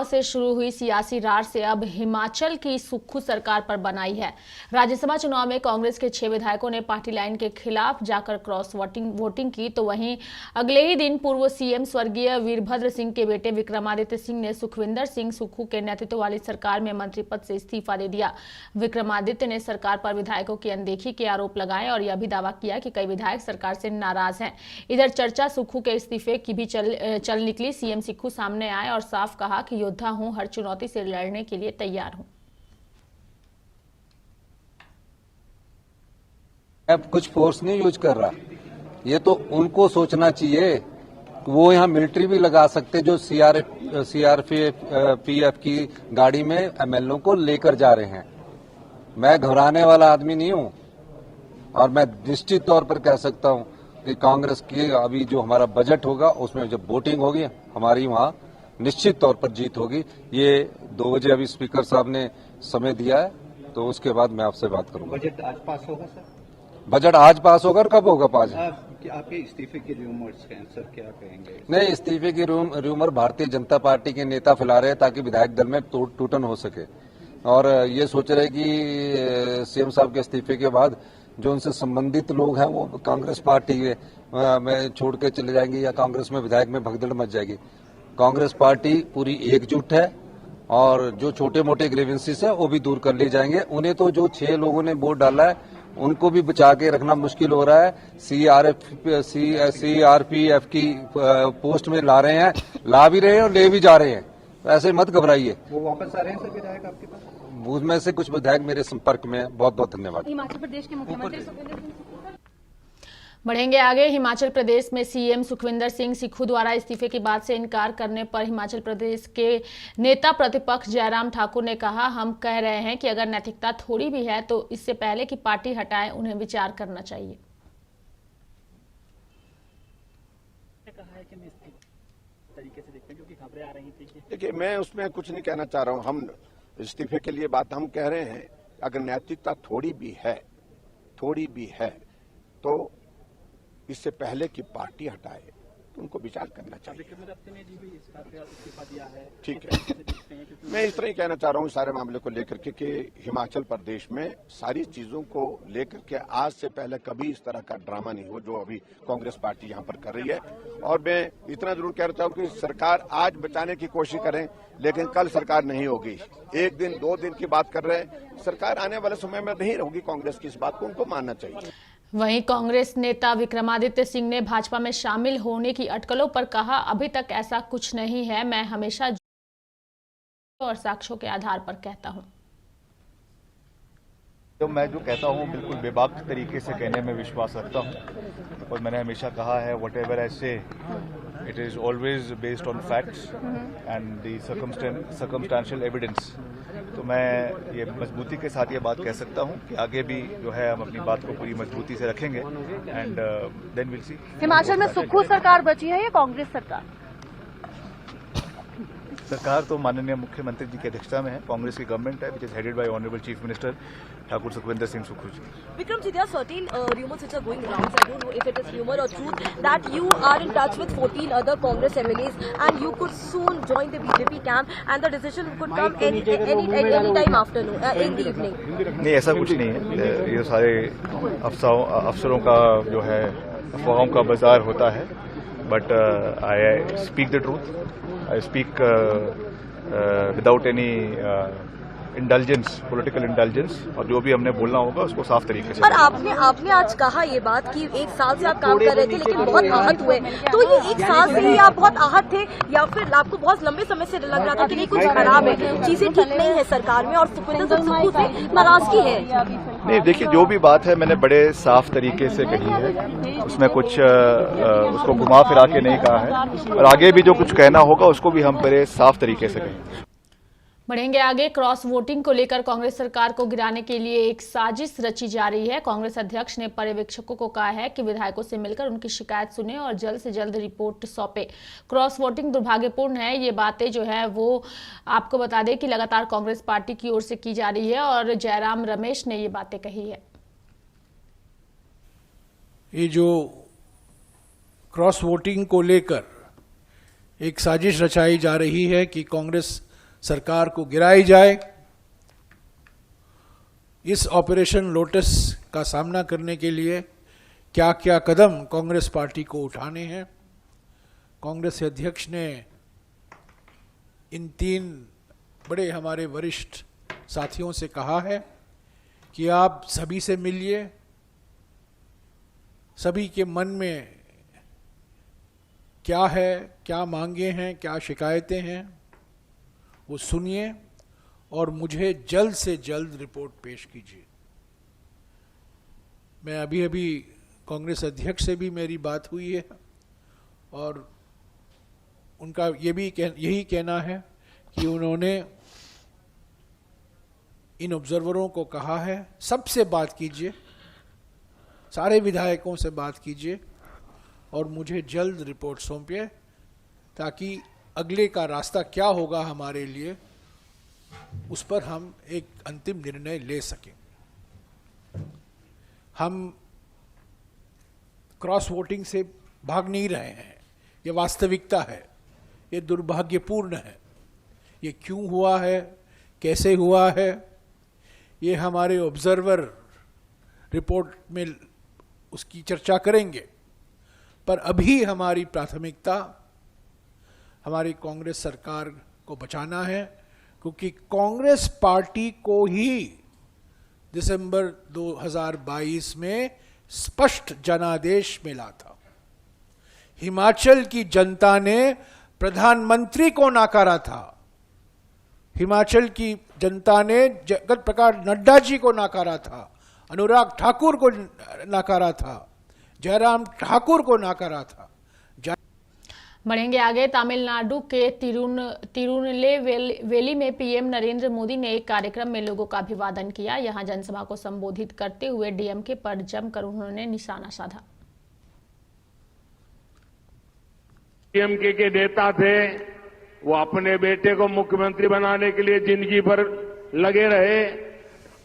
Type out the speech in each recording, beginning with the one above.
से शुरू हुई सियासी रार से अब हिमाचल की सुक्खू सरकार पर बनाई है। राज्यसभा चुनाव में कांग्रेस के 6 विधायकों ने पार्टी लाइन के खिलाफ जाकर क्रॉस वोटिंग की, तो वहीं अगले ही दिन पूर्व सीएम स्वर्गीय वीरभद्र सिंह के बेटे विक्रमादित्य सिंह ने सुखविंदर सिंह सुक्खू के नेतृत्व वाली सरकार में मंत्री पद से इस्तीफा दे दिया। विक्रमादित्य ने सरकार पर विधायकों की अनदेखी के आरोप लगाए और यह भी दावा किया कि कई विधायक सरकार से नाराज हैं। इधर चर्चा सुक्खू के इस्तीफे की भी चल निकली। सीएम सुक्खू सामने आए और साफ कहा कि योद्धा हूं, हर चुनौती से लड़ने के लिए तैयार हूं। अब कुछ फोर्स नहीं यूज कर रहा, ये तो उनको सोचना चाहिए। वो यहाँ मिलिट्री भी लगा सकते जो सीआरपीएफ की गाड़ी में एमएलओ को लेकर जा रहे हैं। मैं घबराने वाला आदमी नहीं हूं और मैं निश्चित तौर पर कह सकता हूं कि कांग्रेस की अभी जो हमारा बजट होगा उसमें जब वोटिंग होगी हमारी वहां निश्चित तौर पर जीत होगी। ये 2 बजे अभी स्पीकर साहब ने समय दिया है, तो उसके बाद मैं आपसे बात करूंगा। बजट आज पास होगा सर? बजट आज पास होगा और कब होगा पास? आपके इस्तीफे की रूमर्स हैं सर, क्या कहेंगे? नहीं, इस्तीफे की रूमर भारतीय जनता पार्टी के नेता फैला रहे हैं ताकि विधायक दल में टूटन हो सके, और ये सोच रहे कि सीएम साहब के इस्तीफे के बाद जो उनसे संबंधित लोग हैं वो कांग्रेस पार्टी में छोड़ के चले जाएंगे या कांग्रेस में विधायक में भगदड़ मच जाएगी। कांग्रेस पार्टी पूरी एकजुट है और जो छोटे मोटे ग्रीवेंसेस है वो भी दूर कर लिए जाएंगे। उन्हें तो जो 6 लोगों ने वोट डाला है उनको भी बचा के रखना मुश्किल हो रहा है। सीआरपीएफ की पोस्ट में ला रहे हैं, ला भी रहे हैं और ले भी जा रहे हैं, तो ऐसे मत घबराइए। वो वापस आ रहे हैं सर विधायक आपके पास? उसमें से कुछ विधायक मेरे संपर्क में है। बहुत बहुत धन्यवाद। हिमाचल प्रदेश के मुख्यमंत्री बढ़ेंगे आगे। हिमाचल प्रदेश में सीएम सुखविंदर सिंह सुक्खू द्वारा इस्तीफे की बात से इनकार करने पर हिमाचल प्रदेश के नेता प्रतिपक्ष जयराम ठाकुर ने कहा, हम कह रहे हैं कि अगर नैतिकता थोड़ी भी है तो इससे पहले कि पार्टी हटाए उन्हें विचार करना चाहिए। देखिए, मैं उसमें कुछ नहीं कहना चाह रहा हूं। हम इस्तीफे के लिए बात हम कह रहे हैं, अगर नैतिकता थोड़ी भी है तो इससे पहले कि पार्टी हटाए तो उनको विचार करना चाहिए। ठीक है, मैं इस तरह ही कहना चाह रहा हूँ सारे मामले को लेकर के कि हिमाचल प्रदेश में सारी चीजों को लेकर के आज से पहले कभी इस तरह का ड्रामा नहीं हो जो अभी कांग्रेस पार्टी यहाँ पर कर रही है। और मैं इतना जरूर कहना चाहूँ कि सरकार आज बचाने की कोशिश करें, लेकिन कल सरकार नहीं होगी। 1 दिन 2 दिन की बात कर रहे हैं, सरकार आने वाले समय में नहीं होगी कांग्रेस की। इस बात को उनको मानना चाहिए। वहीं कांग्रेस नेता विक्रमादित्य सिंह ने भाजपा में शामिल होने की अटकलों पर कहा, अभी तक ऐसा कुछ नहीं है, मैं हमेशा और साक्ष्यों के आधार पर कहता हूं। तो मैं जो कहता हूं बिल्कुल बेबाक तरीके से कहने में विश्वास रखता हूं, और मैंने हमेशा कहा है व्हाटएवर आई से it is always based on facts and the circumstantial evidence. तो मैं ये मजबूती के साथ ये बात कह सकता हूं कि आगे भी जो है हम अपनी बात को पूरी मजबूती से रखेंगे and then will see. Himachal में सुक्खू सरकार बची है या कांग्रेस सरकार? सरकार तो माननीय मुख्यमंत्री जी की अध्यक्षता में है, कांग्रेस की गवर्नमेंट है, which is headed by honourable chief minister Thakur Sukhvinder Singh Sukhu ji. Vikram ji, there are certain rumors which are going around. I don't know if it is rumor or truth that you are in touch with 14 other Congress MLAs and you could soon join the BJP camp and the decision could come any time afternoon in the evening. नहीं, ऐसा कुछ नहीं है। ये सारे अफसरों का जो है अफवाहों का बाजार होता है, but I speak the truth. I speak without any political intelligence, और जो भी हमने बोलना होगा उसको साफ तरीके से। पर आपने आज कहा ये बात कि 1 साल से आप काम कर रहे थे लेकिन बहुत आहत हुए, तो ये 1 साल से ही आप बहुत आहत थे या फिर आपको बहुत लंबे समय से लग रहा था कि नहीं कुछ खराब है, चीजें ठीक नहीं है सरकार में और सुखविंदर सिंह सुक्खू से नाराजगी है? नहीं, देखिए, जो भी बात है मैंने बड़े साफ तरीके से कही है, उसमें कुछ उसको घुमा फिरा के नहीं कहा है, और आगे भी जो कुछ कहना होगा उसको भी हम बड़े साफ तरीके से कहेंगे। बढ़ेंगे आगे। क्रॉस वोटिंग को लेकर कांग्रेस सरकार को गिराने के लिए एक साजिश रची जा रही है। कांग्रेस अध्यक्ष ने पर्यवेक्षकों को कहा है कि विधायकों से मिलकर उनकी शिकायत सुने और जल्द से जल्द रिपोर्ट सौंपे। क्रॉस वोटिंग दुर्भाग्यपूर्ण है। ये बातें जो है वो आपको बता दें कि लगातार कांग्रेस पार्टी की ओर से की जा रही है और जयराम रमेश ने ये बातें कही है। ये जो क्रॉस वोटिंग को लेकर एक साजिश रचाई जा रही है कि कांग्रेस सरकार को गिराई जाए। इस ऑपरेशन लोटस का सामना करने के लिए क्या क्या कदम कांग्रेस पार्टी को उठाने हैं। कांग्रेस अध्यक्ष ने इन 3 बड़े हमारे वरिष्ठ साथियों से कहा है कि आप सभी से मिलिए, सभी के मन में क्या है, क्या मांगे हैं, क्या शिकायतें हैं, वो सुनिए और मुझे जल्द से जल्द रिपोर्ट पेश कीजिए। मैं अभी कांग्रेस अध्यक्ष से भी मेरी बात हुई है और उनका यही कहना है कि उन्होंने इन ऑब्जर्वरों को कहा है सबसे बात कीजिए, सारे विधायकों से बात कीजिए और मुझे जल्द रिपोर्ट सौंपिए ताकि अगले का रास्ता क्या होगा हमारे लिए उस पर हम एक अंतिम निर्णय ले सकें। हम क्रॉस वोटिंग से भाग नहीं रहे हैं, ये वास्तविकता है, ये दुर्भाग्यपूर्ण है। ये क्यों हुआ है, कैसे हुआ है, ये हमारे ऑब्जर्वर रिपोर्ट में उसकी चर्चा करेंगे, पर अभी हमारी प्राथमिकता हमारी कांग्रेस सरकार को बचाना है, क्योंकि कांग्रेस पार्टी को ही दिसंबर 2022 में स्पष्ट जनादेश मिला था। हिमाचल की जनता ने प्रधानमंत्री को नकारा था, हिमाचल की जनता ने जगत प्रकाश नड्डा जी को नकारा था, अनुराग ठाकुर को नकारा था, जयराम ठाकुर को नकारा था। बढ़ेंगे आगे। तमिलनाडु के तिरुनेलवेली में पीएम नरेंद्र मोदी ने एक कार्यक्रम में लोगों का अभिवादन किया। यहां जनसभा को संबोधित करते हुए डीएमके पर जमकर उन्होंने निशाना साधा। डीएमके के नेता थे, वो अपने बेटे को मुख्यमंत्री बनाने के लिए जिंदगी भर लगे रहे।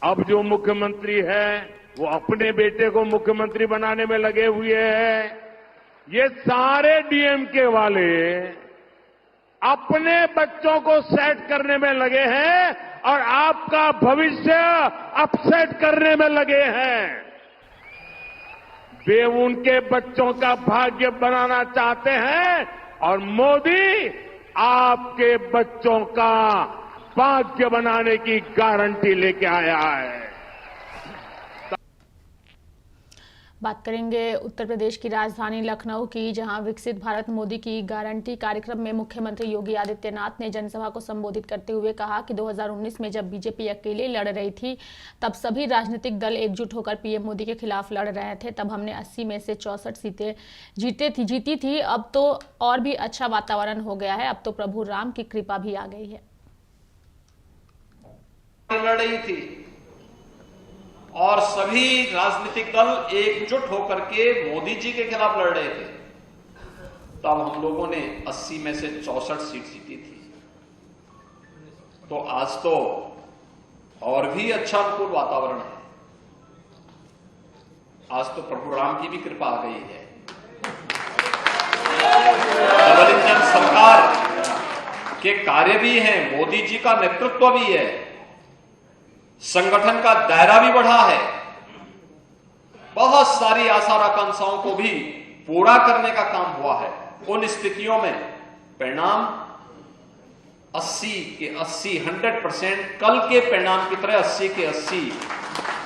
अब जो मुख्यमंत्री है वो अपने बेटे को मुख्यमंत्री बनाने में लगे हुए हैं। ये सारे डीएमके वाले अपने बच्चों को सेट करने में लगे हैं और आपका भविष्य अपसेट करने में लगे हैं। वे उनके बच्चों का भाग्य बनाना चाहते हैं और मोदी आपके बच्चों का भाग्य बनाने की गारंटी लेके आया है। बात करेंगे उत्तर प्रदेश की राजधानी लखनऊ की, जहां विकसित भारत मोदी की गारंटी कार्यक्रम में मुख्यमंत्री योगी आदित्यनाथ ने जनसभा को संबोधित करते हुए कहा कि 2019 में जब बीजेपी अकेले लड़ रही थी तब सभी राजनीतिक दल एकजुट होकर पीएम मोदी के खिलाफ लड़ रहे थे। तब हमने 80 में से 64 सीटें जीती थी। अब तो और भी अच्छा वातावरण हो गया है, अब तो प्रभु राम की कृपा भी आ गई है। लड़ रही थी और सभी राजनीतिक दल एकजुट होकर के मोदी जी के खिलाफ लड़ रहे थे। तब हम लोगों ने 80 में से 64 सीट जीती थी। तो आज तो और भी अच्छा अनुकूल वातावरण है। आज तो प्रभु राम की भी कृपा आ गई है। डबल इंजन सरकार के कार्य भी हैं, मोदी जी का नेतृत्व भी है, संगठन का दायरा भी बढ़ा है, बहुत सारी आशा आकांक्षाओं को भी पूरा करने का काम हुआ है। उन स्थितियों में परिणाम 80 के 80 100% कल के परिणाम की तरह 80 के 80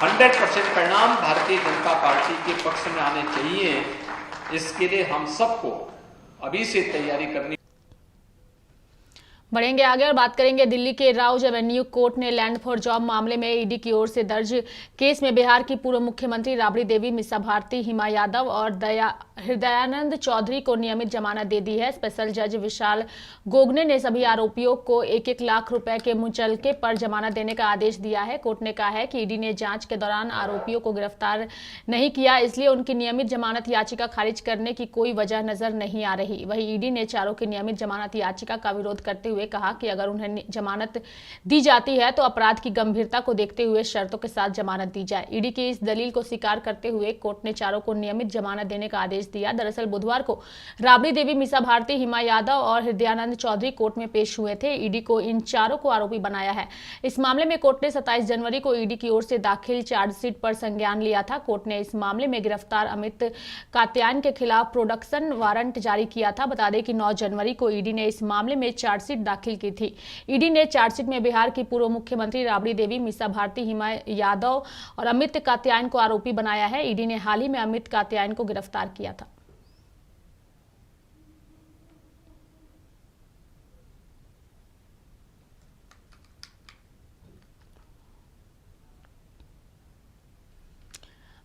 100% परिणाम भारतीय जनता पार्टी के पक्ष में आने चाहिए। इसके लिए हम सबको अभी से तैयारी करनी। बढ़ेंगे आगे और बात करेंगे दिल्ली के राउज एवेन्यू कोर्ट ने लैंड फॉर जॉब मामले में ईडी की ओर से दर्ज केस में बिहार की पूर्व मुख्यमंत्री राबड़ी देवी, मीसा भारती, हिमा यादव और हृदयानंद चौधरी को नियमित जमानत दे दी है। स्पेशल जज विशाल गोगने ने सभी आरोपियों को 1-1 लाख रुपए के मुचलके पर जमानत देने का आदेश दिया है। कोर्ट ने कहा है कि ईडी ने जांच के दौरान आरोपियों को गिरफ्तार नहीं किया, इसलिए उनकी नियमित जमानत याचिका खारिज करने की कोई वजह नजर नहीं आ रही। वहीं ईडी ने चारों की नियमित जमानत याचिका का विरोध करते हुए कहा कि अगर उन्हें जमानत दी जाती है तो अपराध की गंभीरता को देखते हुए शर्तों के साथ जमानत दी जाए। ईडी की इस दलील को स्वीकार करते हुए कोर्ट ने चारों को नियमित जमानत देने का आदेश आदेश दिया। दरअसल बुधवार को राबड़ी देवी, मीसा भारती, हिमा यादव और हृदयानंद चौधरी कोर्ट में पेश हुए थे। ईडी को इन चारों को आरोपी बनाया है। इस मामले में कोर्ट ने 27 जनवरी को ईडी की ओर से दाखिल चार्जशीट पर संज्ञान लिया था। कोर्ट ने इस मामले में गिरफ्तार अमित कात्यायन के खिलाफ प्रोडक्शन वारंट जारी किया था। बता दें कि 9 जनवरी को ईडी ने इस मामले में चार्जशीट दाखिल की थी। ईडी ने चार्जशीट में बिहार की पूर्व मुख्यमंत्री राबड़ी देवी, मीसा भारती, हिमा यादव और अमित कात्यायन को आरोपी बनाया है। ईडी ने हाल ही में अमित कात्यायन को गिरफ्तार किया था।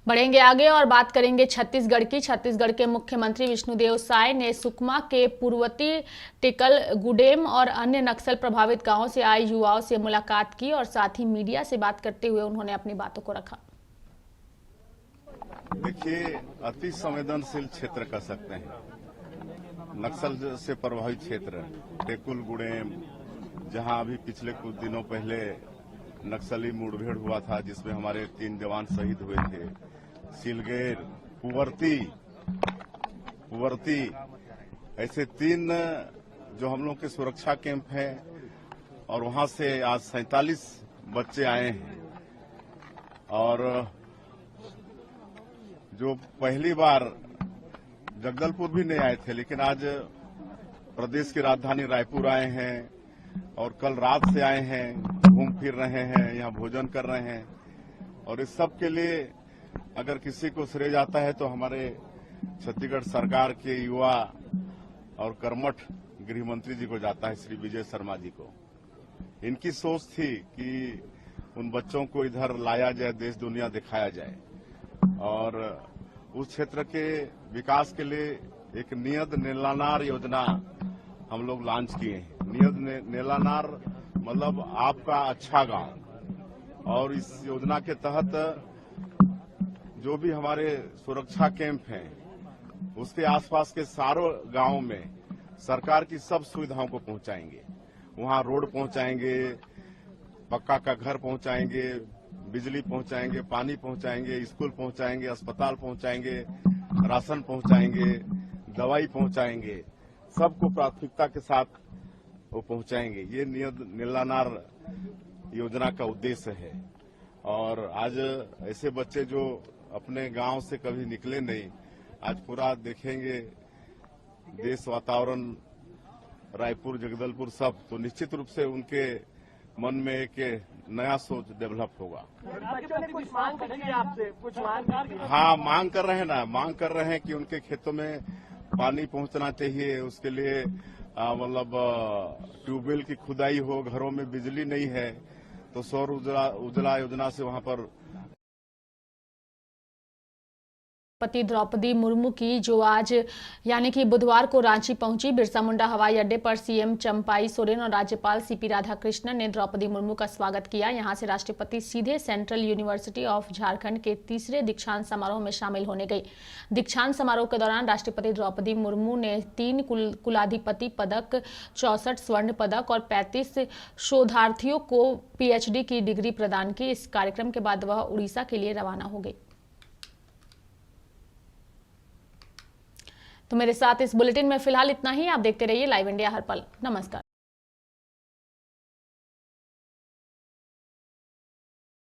बढ़ेंगे आगे और बात करेंगे छत्तीसगढ़ की। छत्तीसगढ़ के मुख्यमंत्री विष्णुदेव साय ने सुकमा के पूर्वती, टिकल, गुडेम और अन्य नक्सल प्रभावित गांवों से आए युवाओं से मुलाकात की और साथ ही मीडिया से बात करते हुए उन्होंने अपनी बातों को रखा। देखिए, अति संवेदनशील क्षेत्र कह सकते हैं, नक्सल से प्रभावित क्षेत्र टेकुल, गुडेम, जहां अभी पिछले कुछ दिनों पहले नक्सली मुठभेड़ हुआ था जिसमें हमारे 3 जवान शहीद हुए थे। सिलगेर, पुवर्ती, ऐसे 3 जो हम लोग के सुरक्षा कैंप हैं और वहां से आज 47 बच्चे आए हैं। और जो पहली बार जगदलपुर भी नहीं आए थे, लेकिन आज प्रदेश की राजधानी रायपुर आए हैं और कल रात से आए हैं, घूम फिर रहे हैं, यहाँ भोजन कर रहे हैं। और इस सब के लिए अगर किसी को श्रेय जाता है तो हमारे छत्तीसगढ़ सरकार के युवा और कर्मठ गृह मंत्री जी को जाता है, श्री विजय शर्मा जी को। इनकी सोच थी कि उन बच्चों को इधर लाया जाए, देश दुनिया दिखाया जाए और उस क्षेत्र के विकास के लिए एक नियत नीलानार योजना हम लोग लॉन्च किए हैं। नियत नीलानार मतलब आपका अच्छा गांव, और इस योजना के तहत जो भी हमारे सुरक्षा कैंप हैं उसके आसपास के सारे गांवों में सरकार की सब सुविधाओं को पहुंचाएंगे। वहां रोड पहुंचाएंगे, पक्का का घर पहुंचाएंगे, बिजली पहुंचाएंगे, पानी पहुंचाएंगे, स्कूल पहुंचाएंगे, अस्पताल पहुंचाएंगे, राशन पहुंचाएंगे, दवाई पहुंचाएंगे, सबको प्राथमिकता के साथ वो पहुंचाएंगे। ये नीलानार योजना का उद्देश्य है। और आज ऐसे बच्चे जो अपने गांव से कभी निकले नहीं, आज पूरा देखेंगे देश, वातावरण, रायपुर, जगदलपुर सब, तो निश्चित रूप से उनके मन में एक नया सोच डेवलप होगा। बच्चों ने कुछ मांग करी है आपसे? कुछ मांग? हाँ, मांग कर रहे हैं ना, मांग कर रहे हैं कि उनके खेतों में पानी पहुंचना चाहिए। उसके लिए मतलब ट्यूबवेल की खुदाई हो, घरों में बिजली नहीं है तो सौर उजाला योजना से वहां पर। राष्ट्रपति द्रौपदी मुर्मू की जो आज यानी कि बुधवार को रांची पहुंची। बिरसा मुंडा हवाई अड्डे पर सीएम चंपाई सोरेन और राज्यपाल सीपी राधाकृष्णन ने द्रौपदी मुर्मू का स्वागत किया। यहां से राष्ट्रपति सीधे सेंट्रल यूनिवर्सिटी ऑफ झारखंड के 3रे दीक्षांत समारोह में शामिल होने गई। दीक्षांत समारोह के दौरान राष्ट्रपति द्रौपदी मुर्मू ने 3 कुलाधिपति पदक, 64 स्वर्ण पदक और 35 शोधार्थियों को PhD की डिग्री प्रदान की। इस कार्यक्रम के बाद वह उड़ीसा के लिए रवाना हो गई। तो मेरे साथ इस बुलेटिन में फिलहाल इतना ही। आप देखते रहिए लाइव इंडिया हर पल। नमस्कार।